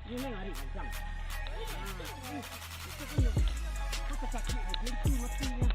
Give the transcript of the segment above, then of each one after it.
Ini hari macam. Itu punya. Apa sakit dia matinya.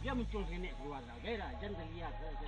Dia muncul nenek keluar dah. Baiklah, jangan lihat itu.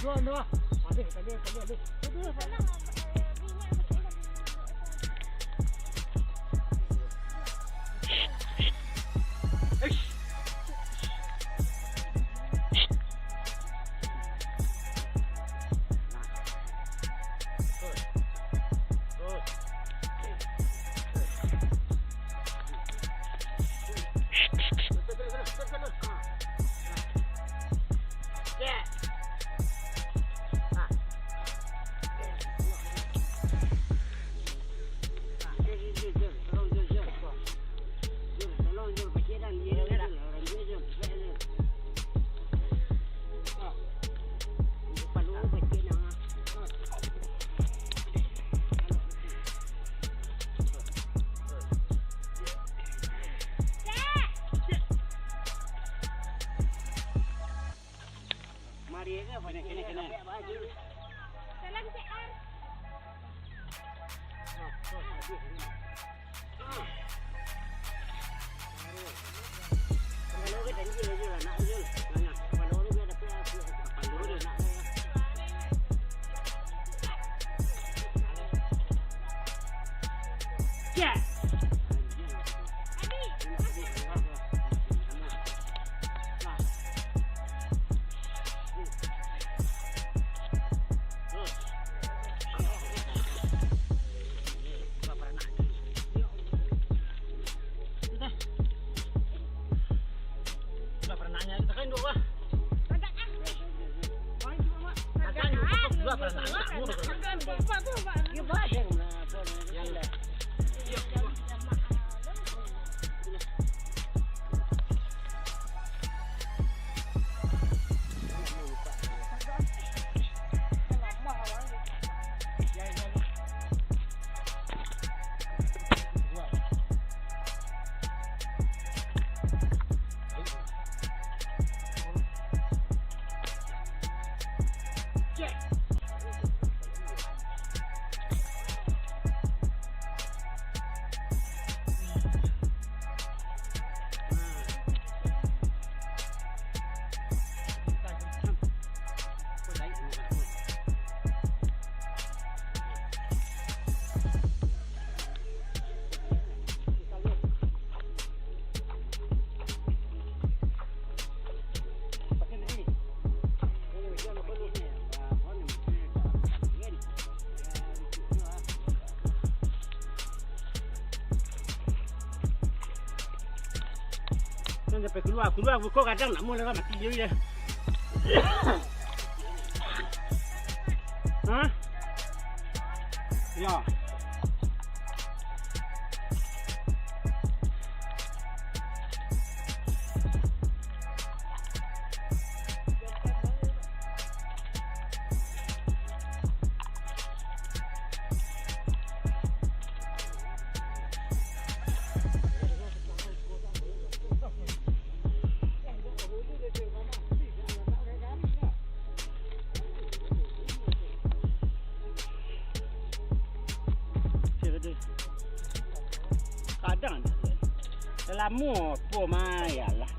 Dua. Ada. Kena. Salam CR. Kalau kita janji aja lah nak je. Banyak. Kalau dia ada apa dia nak. Ya. Sampai keluar kau kadang nak mula mati je. Ha? Ya. Kadang lama po maya lah.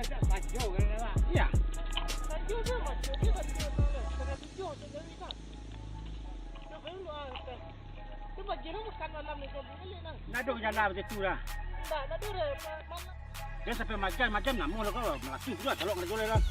Tak baju kan lah. Ya. Baju tu baju dia baju tu lah. Kena tujuh tu dari sana. Tak perlu ah. Tu baju tu bukan malam ni kau boleh nang. Nado jalan macam tu lah. Tak, nak dulu mana. Dia sampai macam nak mula kau melaki tu lah calok nak boleh lah.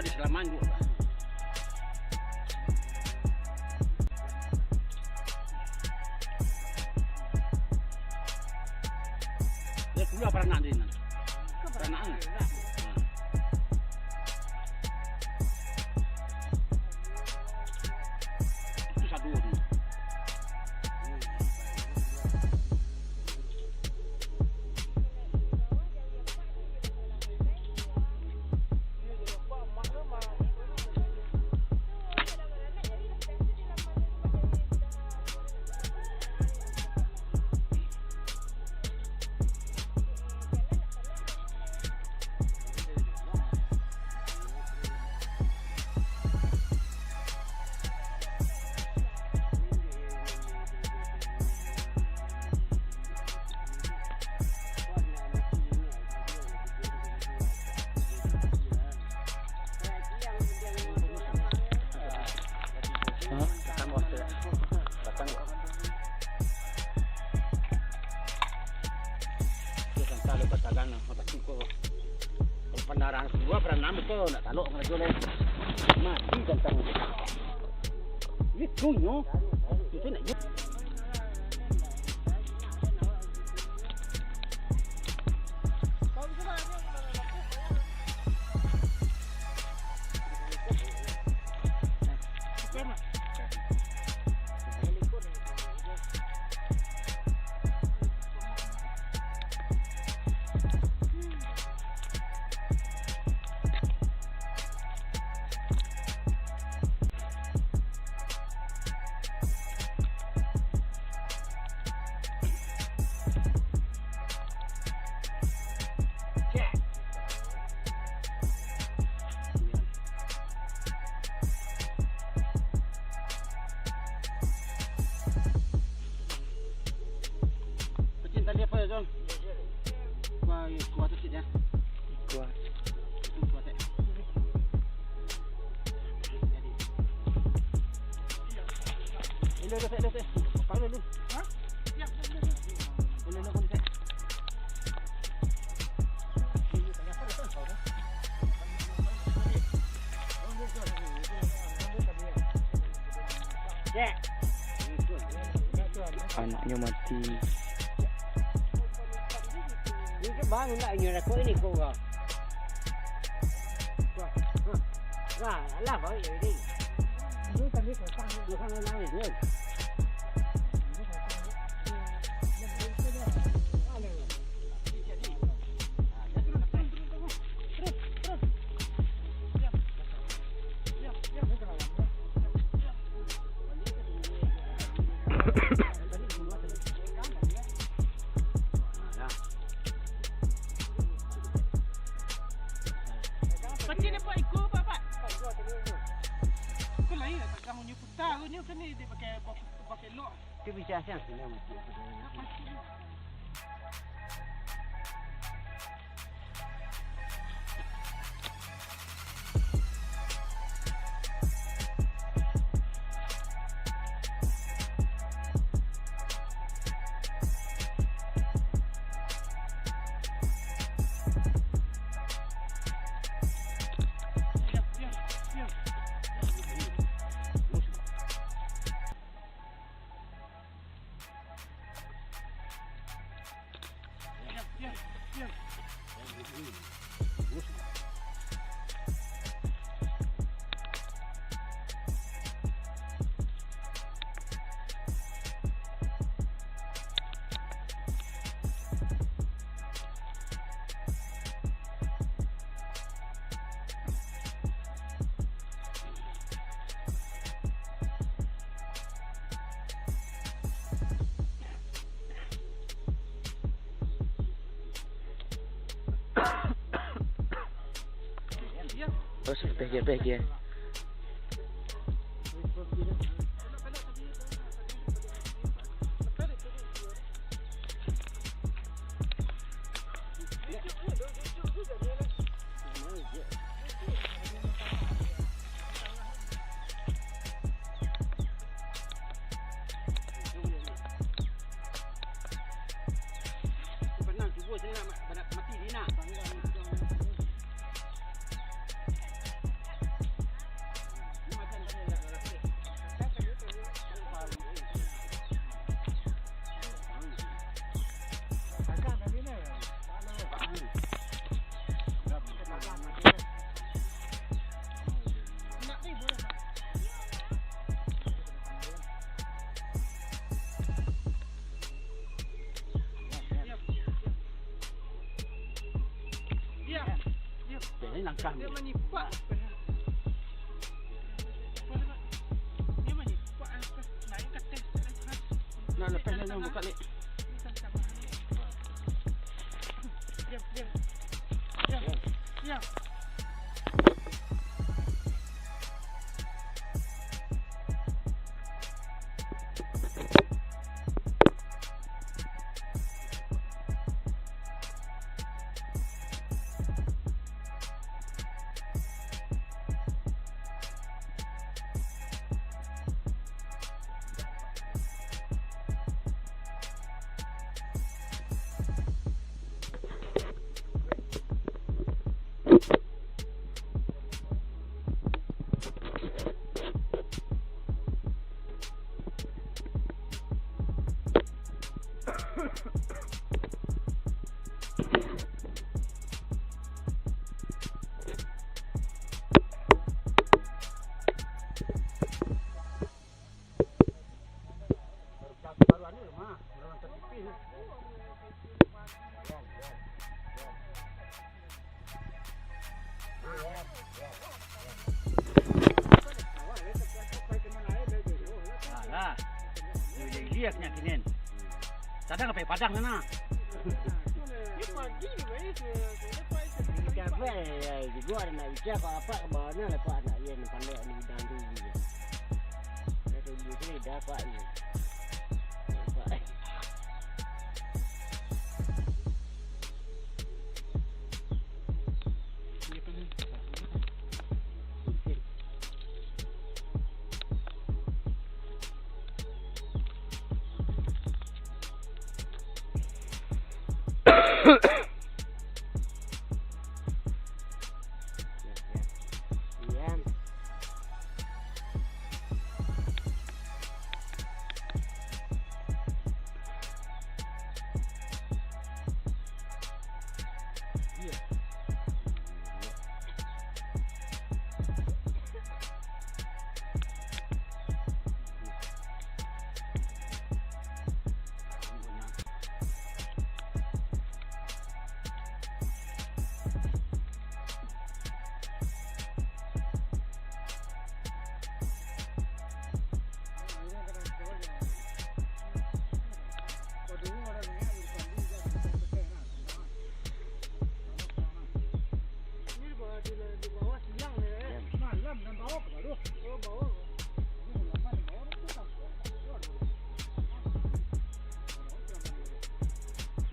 di Selaman juga. Dia keluar peranak dia ni. Peranak ni. Itu satu ni. Pendaraan kedua berenam itu nak taluk ngerjo le mati tentang kita. Ini tunyo itu nak je. Tali apa ya John? Kuat tu sikit ya. Kuat. Kuat tak? Ini dah set. Pakai dulu. Ha? Ya. Ini nak kau set. Ya. Anaknya mati. Bangun lại như là có cái gì cô rồi. Làm vậy đi. Nó không làm gì nữa. Macam ni Pak ikut Pak. Kau lain tak kamu punya putar punya kan ni dia pakai lock. Dia bisa siang sini mesti. Terus PG. Ini langkah. Dia menyipak. Dia menyipak apa? Naik ke tes. Nak lepas ni buka lek. Diam. Baru ni mah, orang tertipi ni. Alah, lihat nya kinin. Kadang apa padang sana. Dia pagi ni baik tu. Kafe juga ada nak bicara apa mana lepas nak yang pandai ni dan tu. Itu ni dapat ni.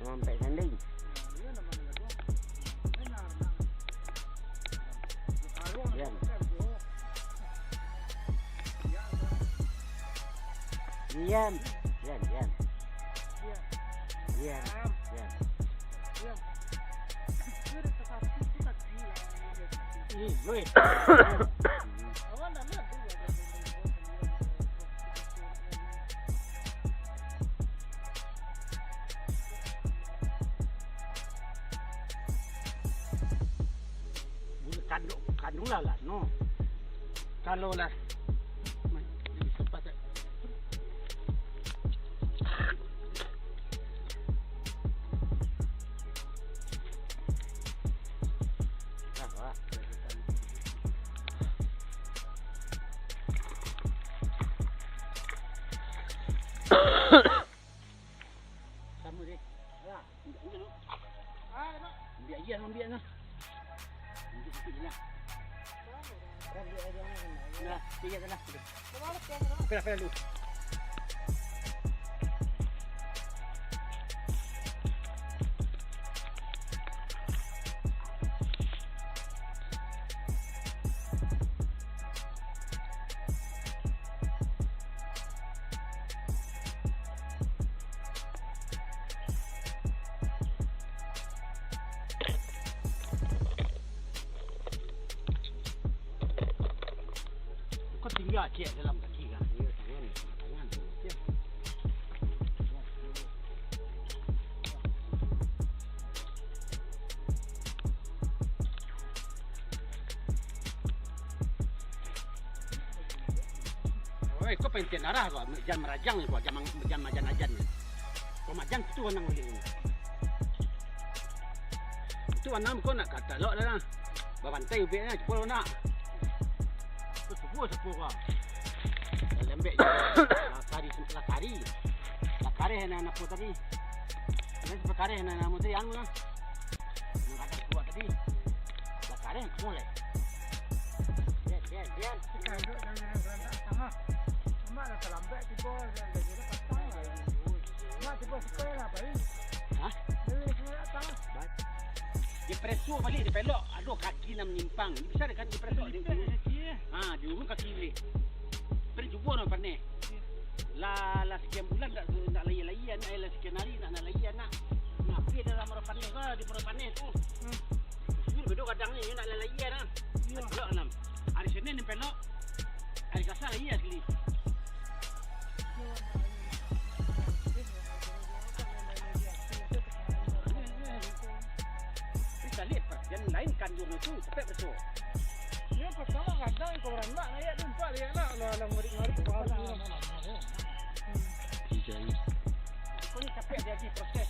Sampai sanding. Diam. Kandung lah no. Kalau lah cepat. Kamu deh. Ya. Ambil nah. Nah, tiga sana. Pera dulu. Kau tinggal cek dalam kaki kan? Ya, tangan. Ya. Oi, kau pengen arah kau, jam merajang ni kau, jam majan-majan ni. Kau majan tu orang boleh. Itu anak kau nak kata lok dah. Babantai ubeknya cepol nak. Sepuh kau. Lembek je. Lakari. Lakari hena nak tadi. Ini perkara hena nak mesti anu lah. Nak ada buat tadi. Lakari mulai. Biar. Kita duduk dalam berantak tengah. Mak dah terlambat tiba dah jadi petang lah. Mak tiba sekolah lah paling. Hah? Dia semua datang. Dia presuk balik dia pelok. Aduh kaki nak menyimpang. Bisa kan dia presuk dia. Di urut kaki balik. Beri jubur nak panik. La sekian bulan nak layan sekian hari nak layan nak. Ngapi dalam orang panik ke di orang panik tu. Ini bedok kadang ni nak layan ah. Pelok enam. Hari Senin ni pelok. Hari Selasa layan sekali. Kita lihat yang lain kandung itu cepat betul. Dia pertama kadang kau orang nak ayat tu empat dia nak lah murid-murid baru. Dijai. Kau ni capek jadi proses.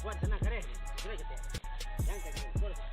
Buat tenang kare. Kira kita. Jangan kare.